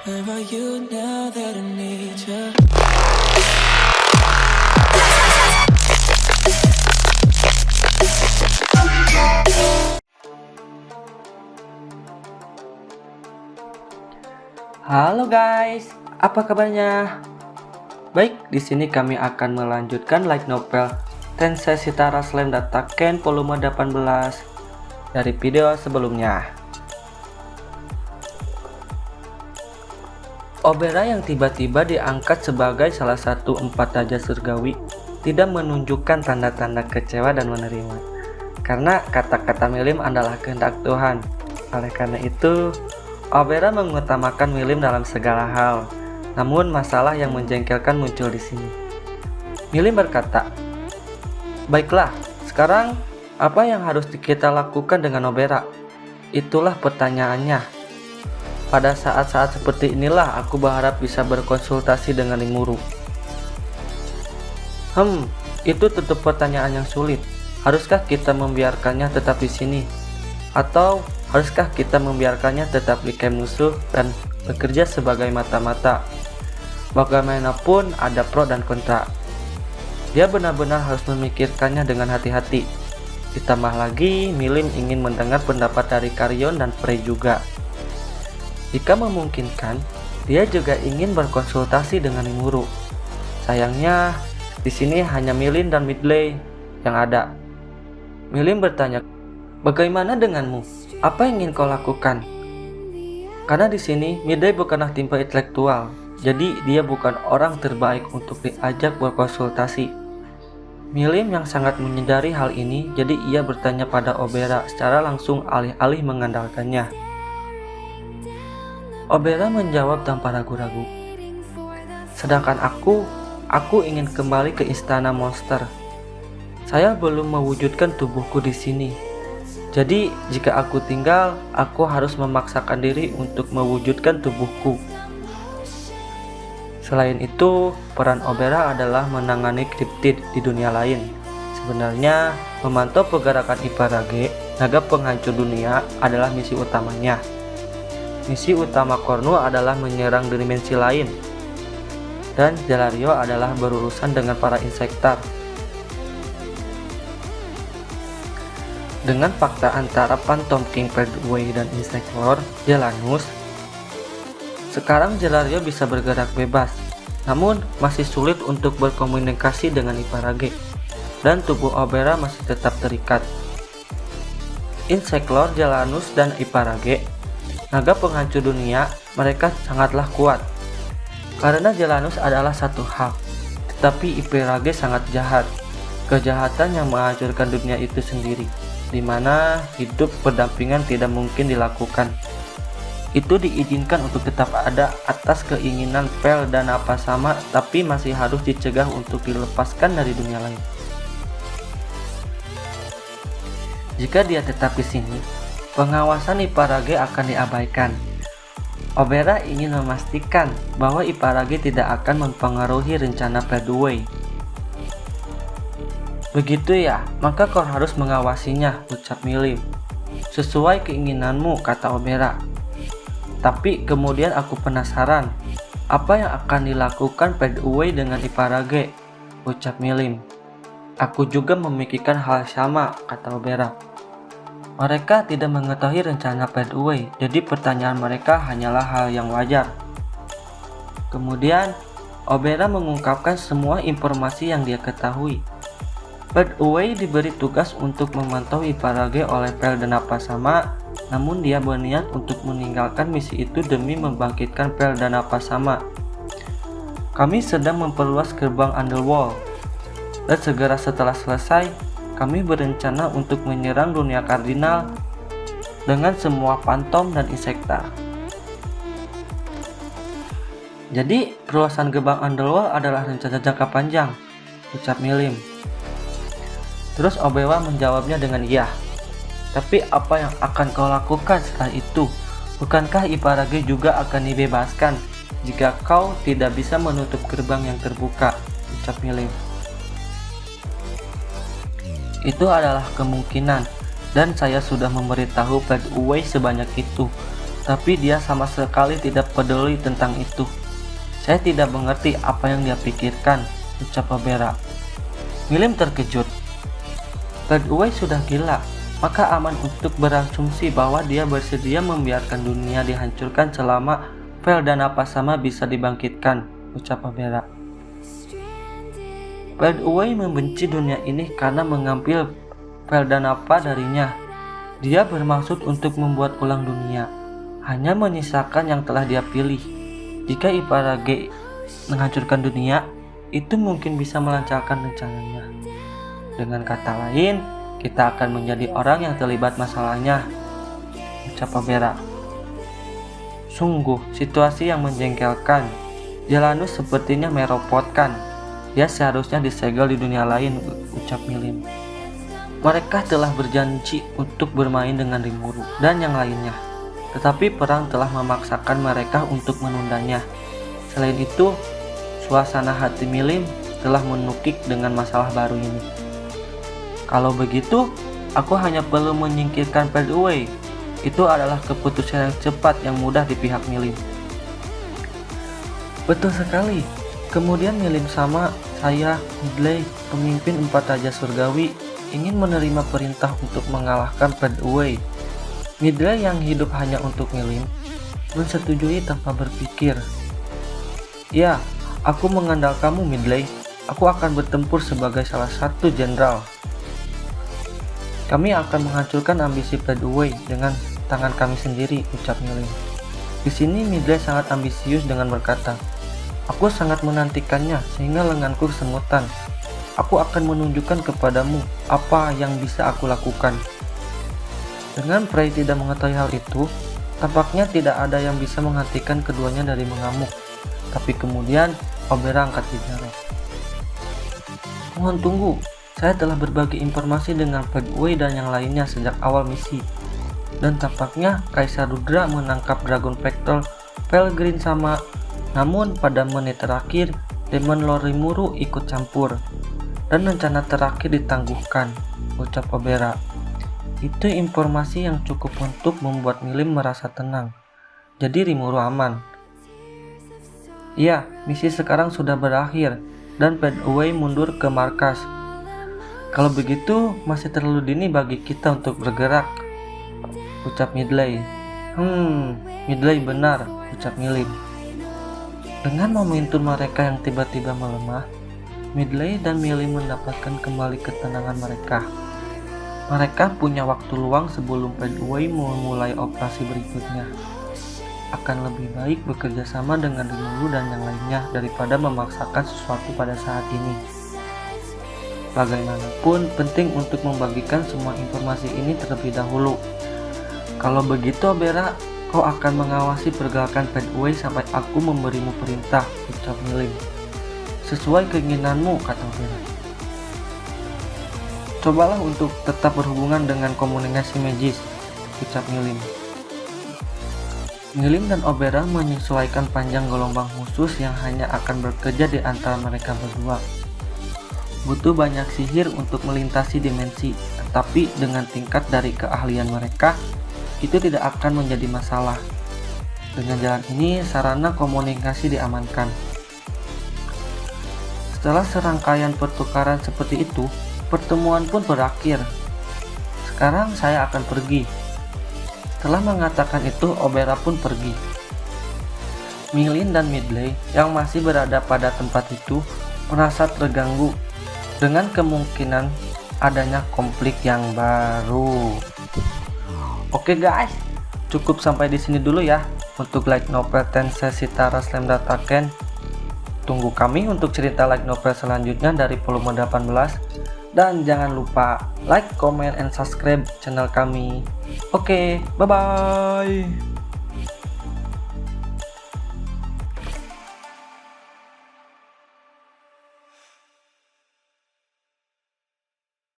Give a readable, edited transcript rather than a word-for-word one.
Where are you now that I need you? Halo guys, apa kabarnya? Baik, di sini kami akan melanjutkan light novel Tensei Shitara Slam Data Ken volume 18 dari video sebelumnya. Obera yang tiba-tiba diangkat sebagai salah satu 4 raja surgawi tidak menunjukkan tanda-tanda kecewa dan menerima, karena kata-kata Milim adalah kehendak Tuhan. Oleh karena itu, Obera mengutamakan Milim dalam segala hal. Namun masalah yang menjengkelkan muncul di sini. Milim berkata, "Baiklah, sekarang apa yang harus kita lakukan dengan Obera?" Itulah pertanyaannya. Pada saat-saat seperti inilah aku berharap bisa berkonsultasi dengan Rimuru. Itu tentu pertanyaan yang sulit. Haruskah kita membiarkannya tetap di sini? Atau haruskah kita membiarkannya tetap di camp musuh dan bekerja sebagai mata-mata? Bagaimanapun ada pro dan kontra. Dia benar-benar harus memikirkannya dengan hati-hati. Ditambah lagi, Milim ingin mendengar pendapat dari Karyon dan Frey juga. Jika memungkinkan, dia juga ingin berkonsultasi dengan Rimuru. Sayangnya, di sini hanya Milim dan Midley yang ada. Milim bertanya, "Bagaimana denganmu? Apa yang ingin kau lakukan?" Karena di sini Midley bukanlah tipe intelektual, jadi dia bukan orang terbaik untuk diajak berkonsultasi. Milim yang sangat menyadari hal ini, jadi ia bertanya pada Obera secara langsung alih-alih mengandalkannya. Obera menjawab tanpa ragu-ragu, "Sedangkan aku ingin kembali ke istana monster. Saya belum mewujudkan tubuhku di sini. Jadi, jika aku tinggal, aku harus memaksakan diri untuk mewujudkan tubuhku." Selain itu, peran Obera adalah menangani kriptid di dunia lain. Sebenarnya, memantau pergerakan Iparage, naga penghancur dunia, adalah misi utamanya. Misi utama Kornu adalah menyerang dimensi lain, dan Jalario adalah berurusan dengan para insektar. Dengan fakta antara Phantom King Pedway dan Insectlord Jelanus, sekarang Jalario bisa bergerak bebas, namun masih sulit untuk berkomunikasi dengan Iparage, dan tubuh Obera masih tetap terikat. Insectlord, Jelanus, dan Iparage, naga penghancur dunia, mereka sangatlah kuat. Karena Jelanus adalah satu hal, tetapi Iparage sangat jahat. Kejahatan yang menghancurkan dunia itu sendiri, di mana hidup berdampingan tidak mungkin dilakukan. Itu diizinkan untuk tetap ada atas keinginan Pel dan apa sama, tapi masih harus dicegah untuk dilepaskan dari dunia lain. Jika dia tetap di sini, pengawasan Iparage akan diabaikan. Obera ingin memastikan bahwa Iparage tidak akan mempengaruhi rencana Pedway. "Begitu ya, maka kau harus mengawasinya," ucap Milim. "Sesuai keinginanmu," kata Obera. "Tapi kemudian aku penasaran, apa yang akan dilakukan Pedway dengan Iparage?" ucap Milim. "Aku juga memikirkan hal sama," kata Obera. "Mereka tidak mengetahui rencana Pedway, jadi pertanyaan mereka hanyalah hal yang wajar." Kemudian, Obera mengungkapkan semua informasi yang dia ketahui. Pedway diberi tugas untuk memantau Iparage oleh Pel dan apa sama, namun dia berniat untuk meninggalkan misi itu demi membangkitkan Pel dan apa sama. "Kami sedang memperluas gerbang Underworld, dan segera setelah selesai, kami berencana untuk menyerang dunia kardinal dengan semua Phantom dan insektar." "Jadi, perluasan gerbang Underworld adalah rencana jangka panjang," ucap Milim. Terus Obera menjawabnya dengan iya. "Tapi apa yang akan kau lakukan setelah itu? Bukankah Iparage juga akan dibebaskan jika kau tidak bisa menutup gerbang yang terbuka?" ucap Milim. "Itu adalah kemungkinan, dan saya sudah memberitahu Pedway sebanyak itu. tapi dia sama sekali tidak peduli tentang itu. Saya tidak mengerti apa yang dia pikirkan, ucap Obera. Milim terkejut. Redway sudah gila, maka aman untuk berasumsi bahwa dia bersedia membiarkan dunia dihancurkan selama Vel dan apa sama bisa dibangkitkan, ucap Obera. Redway membenci dunia ini karena mengambil Vel dan apa darinya. Dia bermaksud untuk membuat ulang dunia, hanya menyisakan yang telah dia pilih. Jika Iparage menghancurkan dunia, itu mungkin bisa melancarkan rencananya. Dengan kata lain, kita akan menjadi orang yang terlibat masalahnya, ucap Obera. Sungguh, situasi yang menjengkelkan. Jalanus sepertinya merepotkan. Dia seharusnya disegel di dunia lain, ucap Milim. Mereka telah berjanji untuk bermain dengan Rimuru dan yang lainnya. Tetapi perang telah memaksakan mereka untuk menundanya. Selain itu, suasana hati Milim telah menukik dengan masalah baru ini. Kalau begitu, aku hanya perlu menyingkirkan Redway. Itu adalah keputusan yang cepat yang mudah di pihak Milim. Betul sekali. Kemudian Milim sama saya, Midley, pemimpin 4 Raja Surgawi, ingin menerima perintah untuk mengalahkan Redway. Midley yang hidup hanya untuk Milim mensetujui tanpa berpikir. Ya, aku mengandalkanmu Midley. Aku akan bertempur sebagai salah satu jenderal. Kami akan menghancurkan ambisi Redway dengan tangan kami sendiri, ucap Milim. Di sini Midley sangat ambisius dengan berkata, aku sangat menantikannya sehingga lenganku kesemutan. Aku akan menunjukkan kepadamu apa yang bisa aku lakukan. Dengan Prey tidak mengetahui hal itu, tampaknya tidak ada yang bisa menghentikan keduanya dari mengamuk. Tapi kemudian Obera angkat bicara. Mohon tunggu, saya telah berbagi informasi dengan Redway dan yang lainnya sejak awal misi. Dan tampaknya Kaisar Rudra menangkap Dragon Vector Pelgrin sama. Namun pada menit terakhir, Demon Lord Rimuru ikut campur. Dan rencana terakhir ditangguhkan, ucap Obera. Itu informasi yang cukup untuk membuat Milim merasa tenang. Jadi Rimuru aman. Iya, misi sekarang sudah berakhir dan Redway mundur ke markas. Kalau begitu, masih terlalu dini bagi kita untuk bergerak, ucap Midley. Midley benar, ucap Milim. Dengan momentum mereka yang tiba-tiba melemah, Midley dan Milim mendapatkan kembali ketenangan mereka. Mereka punya waktu luang sebelum Redway memulai operasi berikutnya. Akan lebih baik bekerja sama dengan Rimuru dan yang lainnya daripada memaksakan sesuatu pada saat ini. Bagaimanapun, penting untuk membagikan semua informasi ini terlebih dahulu. Kalau begitu, Obera, kau akan mengawasi pergerakan Redway sampai aku memberimu perintah, ucap Milim. Sesuai keinginanmu, kata Obera. Cobalah untuk tetap berhubungan dengan komunikasi magis, ucap Milim. Milim dan Obera menyesuaikan panjang gelombang khusus yang hanya akan bekerja di antara mereka berdua. Butuh banyak sihir untuk melintasi dimensi, tetapi dengan tingkat dari keahlian mereka, itu tidak akan menjadi masalah. Dengan jalan ini, sarana komunikasi diamankan. Setelah serangkaian pertukaran seperti itu, pertemuan pun berakhir. Sekarang saya akan pergi. Setelah mengatakan itu, Obera pun pergi. Milin dan Midley yang masih berada pada tempat itu merasa terganggu dengan kemungkinan adanya konflik yang baru. Oke guys, cukup sampai di sini dulu ya untuk light novel Tensei Shitara Slam Data Ken. Tunggu kami untuk cerita light novel selanjutnya dari volume 18. Dan jangan lupa like, comment, and subscribe channel kami. Oke, bye-bye.